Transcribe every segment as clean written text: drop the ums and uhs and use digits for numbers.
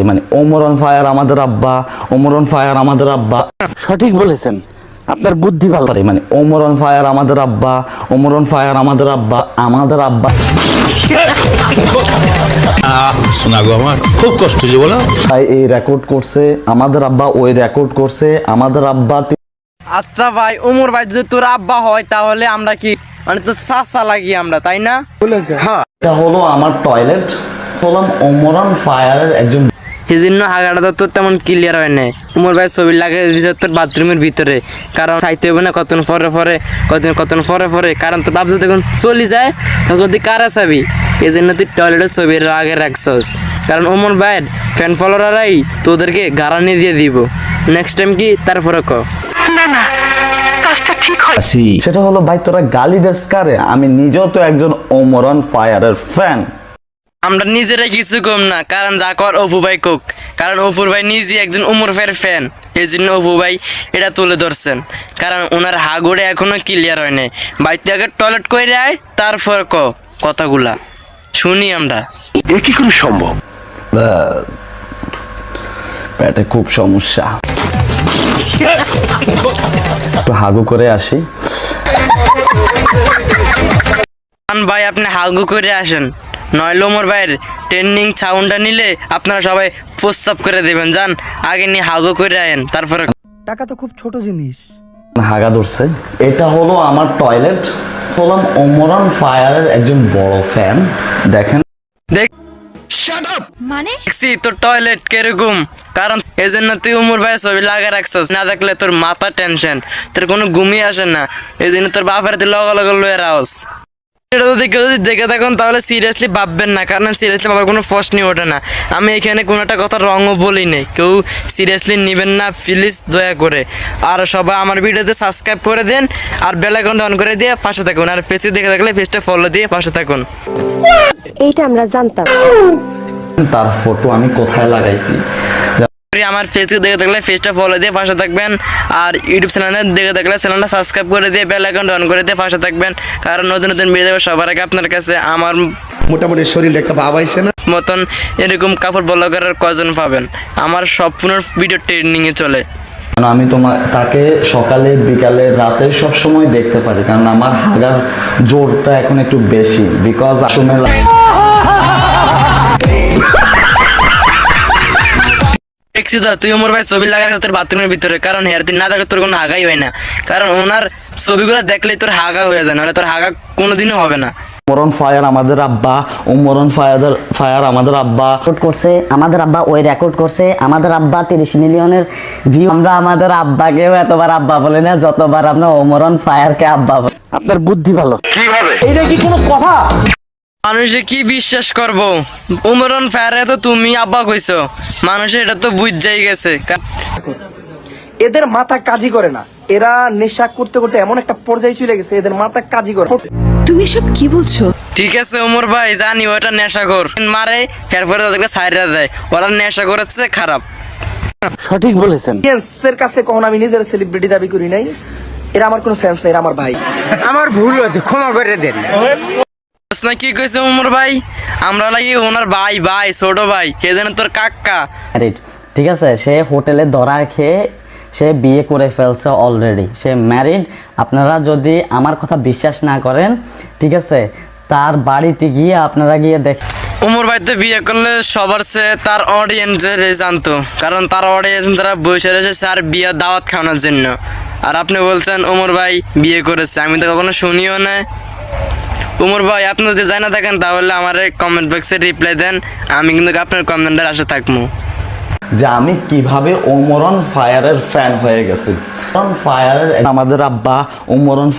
মানে Omar on fire আমাদের আব্বা, ওমর অন ফায়ার আমাদের আব্বা। সঠিক বলেছেন, আপনার বুদ্ধি ভালো। মানে ওমর অন ফায়ার আমাদের আব্বা, ওমর অন ফায়ার আমাদের আব্বা, আমাদের আব্বা। শোনা গো, আমার খুব কষ্ট যে বলো। তাই এই রেকর্ড করছে আমাদের আব্বা, ওই রেকর্ড করছে আমাদের আব্বা। আচ্ছা ভাই, ওমর ভাই যদি তোর আব্বা হয় তাহলে আমরা কি মানে তো চাচা লাগি আমরা, তাই না? এটা হলো আমার টয়লেট, হলাম ওমর অন ফায়ারের একজন। সেই জন্য হাগাটা তো তোর তেমন ক্লিয়ার হয় নাই। উমর ভাই ছবি লাগে দিয়েছে তোর বাথরুমের ভিতরে, কারণ চাইতে হবে না কতক্ষণ পরে পরে, কতক্ষণ পরে পরে, কারণ তোর বাপ যদি যখন চলে যায় তখন তুই কারা চাবি। এই জন্য তুই টয়লেটের ছবির আগে রাখছস, কারণ ওমর ভাইয়ের ফ্যান ফলোয়াররাই তোদেরকে গারানি দিয়ে দিব। নেক্সট টাইম কি তারপরে ক। সেটা হলো ভাই তোরা গালি দেস কারে? আমি নিজেও তো একজন ওমর অন ফায়ারের ফ্যান। আমরা নিজেরাই কিছু কম না, কারণ যা কর অপু ভাই কোক, কারণ অপুর ভাই নিজে একজন ওমর ভাইয়ের ফ্যান। এই জন্য অপু ভাই এটা তুলে ধরছেন, কারণ ওনার হাগুড়ে এখনো ক্লিয়ার হয় নাই। বাড়িতে আগে টয়লেট করে আয়, তারপর ক কথাগুলা শুনি আমরা। এ কি করে সম্ভব? পেটে খুব সমস্যা, একটু হাগু করে আসি। ভাই আপনি হাগু করে আসেন, নইলে ওমর ভাইয়ের ট্রেন্ডিং সাউন্ডটা নিলে আপনারা সবাই প্রস্তাব করে দেবেন। যান আগে নিয়ে হাগু করে আয়েন, তারপরে। টাকা তো খুব ছোট জিনিস। হাগা ধরছে। এটা হলো আমার টয়লেট, হলাম ওমর অন ফায়ারের একজন বড় ফ্যান। দেখেন মানে দেখছি তোর টয়লেট কিরকম, কারণ এই জন্য তুই উমর ভাই ছবি লাগা রাখছস। না দেখলে তোর মাথা টেনশন, তোর কোনো ঘুমিয়ে আসে না। এই জন্য তোর বাপের তুই লগ লগ লয়ে রাওস। এটা যদি কেউ যদি দেখে থাকুন তাহলে সিরিয়াসলি ভাববেন না, কারণ সিরিয়াসলি ভাবার কোনো প্রশ্নই ওঠে না। আমি এখানে কোনো একটা কথা রঙও বলি নেই, কেউ সিরিয়াসলি নেবেন না প্লিজ দয়া করে। আর সবাই আমার ভিডিওতে সাবস্ক্রাইব করে দেন, আর বেল আইকনটা অন করে দিয়ে পাশে থাকুন। আর ফেসে দেখে থাকলে ফেসটা ফলো দিয়ে পাশে থাকুন। এইটা আমরা জানতাম। তার ফটো আমি কোথায় লাগাইছি। আমার ফেসবুক দেখে থাকলে পেজটা ফলো দিয়ে পাশে থাকবেন, আর ইউটিউব চ্যানেলে দেখে থাকলে চ্যানেলটা সাবস্ক্রাইব করে দিয়ে বেল আইকনটা অন করে দিয়ে পাশে থাকবেন, কারণ নতুন নতুন ভিডিও দেবে সবার আগে আপনার কাছে। আমার মোটামুটি শরীরে একটা ভাব আইছে না? মতন এরকম কাপড় ব্লগারের কজন পাবেন? আমার সম্পূর্ণ ভিডিও ট্রেন্ডিংয়ে চলে। আমি তাকে সকালে বিকালে রাতে সব সময় দেখতে পারি, কারণ আমার হাগার জোরটা এখন একটু বেশি, বিকজ আসলে দেখছি তো তুই ওমর ভাই ছবি লাগার তোর বাথরুমের ভিতরে, কারণ হেয়ার দিন না দেখলে তোর কোনো হাগাই হয় না, কারণ ওনার ছবিগুলো দেখলেই তোর হাগা হয়ে যায়, নাহলে তোর হাগা কোনোদিনও হবে না। ওমর অন ফায়ার আমাদের আব্বা, ওমর অন ফায়ার আমাদের আব্বা রেকর্ড করছে আমাদের আব্বা, ওই রেকর্ড করছে আমাদের আব্বা 30 মিলিয়নের ভিউ। আমরা আমাদের আব্বাকেও এতবার আব্বা বলি না যতবার আমরা ওমর অন ফায়ারকে আব্বা বলি। আপনার বুদ্ধি ভালো। এইটা কি কোনো কথা? মানুষে কি বিশ্বাস করবো? ওমর অন ফায়ারে তো তুমি আব্বা কইছো, মানুষে এটা তো বুঝাই গেছে। এদের মাথা কাজই করে না, এরা নেশা করতে করতে এমন একটা পর্যায়ে চলে গেছে এদের মাথা কাজই করে। তুমি সব কি বলছো? ঠিক আছে ওমর ভাই, জানি ওটা নেশাখোর, মারে এরপরে তাদেরকে সাইডে দেয়, ওরা নেশা করেছে খারাপ। সঠিক বলেছেন। এর কাছে কখন আমি নিজের সেলিব্রিটি দাবি করি নাই। এরা আমার কোনো ফ্যান্স নাই, এরা আমার ভাই। আমার ভুল হয়েছে, ক্ষমা করে দেন। না কি কইছে ওমর ভাই, আমরা লাগি ওনার ভাই, ভাই ছোট ভাই, কে জানে তোর কাকা। ঠিক আছে, সে হোটেলে ধরা খেয়ে সে বিয়ে করে ফেলছে অলরেডি, সে ম্যারিড। আপনারা যদি আমার কথা বিশ্বাস না করেন, ঠিক আছে, তার বাড়িতে গিয়ে আপনারা গিয়ে দেখ। ওমর ভাই তো বিয়ে করলে সবার চেয়ে তার অডিয়েন্সের জানতো, কারণ তার অডিয়েন্স যারা বসে রয়েছে আর বিয়ের দাওয়াত খাওয়ানোর জন্য। আর আপনি বলছেন ওমর ভাই বিয়ে করেছে, আমি তো কখনো শুনিও না। ওমর ভাই আপনি যদি জানা থাকেন তাহলে আমার কমেন্ট বক্সে রিপ্লাই দেন, আমি কিন্তু আপনার কমেন্টের আশা থাকবো। যে আমি কিভাবে ওমর অন ফায়ারের ফ্যান হয়ে গেছি। অন ফায়ারের আমাদের আব্বা, ওমর অন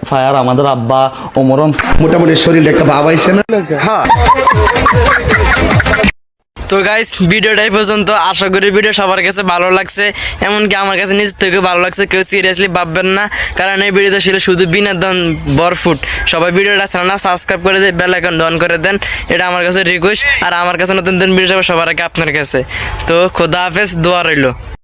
ফায়ার আমাদের আব্বা, ওমর অন। মোটামুটি শরীরে একটা ভাব আইছে না? তো গাইস ভিডিওটাই পর্যন্ত, আশা করি ভিডিও সবার কাছে ভালো লাগছে, এমনকি আমার কাছে নিজ থেকে ভালো লাগছে। কেউ সিরিয়াসলি ভাববেন না, কারণ এই ভিডিওতে ছিল শুধু বিনোদন ভরপুর। সবাই ভিডিওটা চ্যানেলটা সাবস্ক্রাইব করে দিয়ে বেল আইকন অন করে দেন, এটা আমার কাছে রিকোয়েস্ট। আর আমার কাছে নতুন নতুন ভিডিও সবার আগে আপনার কাছে। তো খোদা হাফেজ, দোয়া রইল।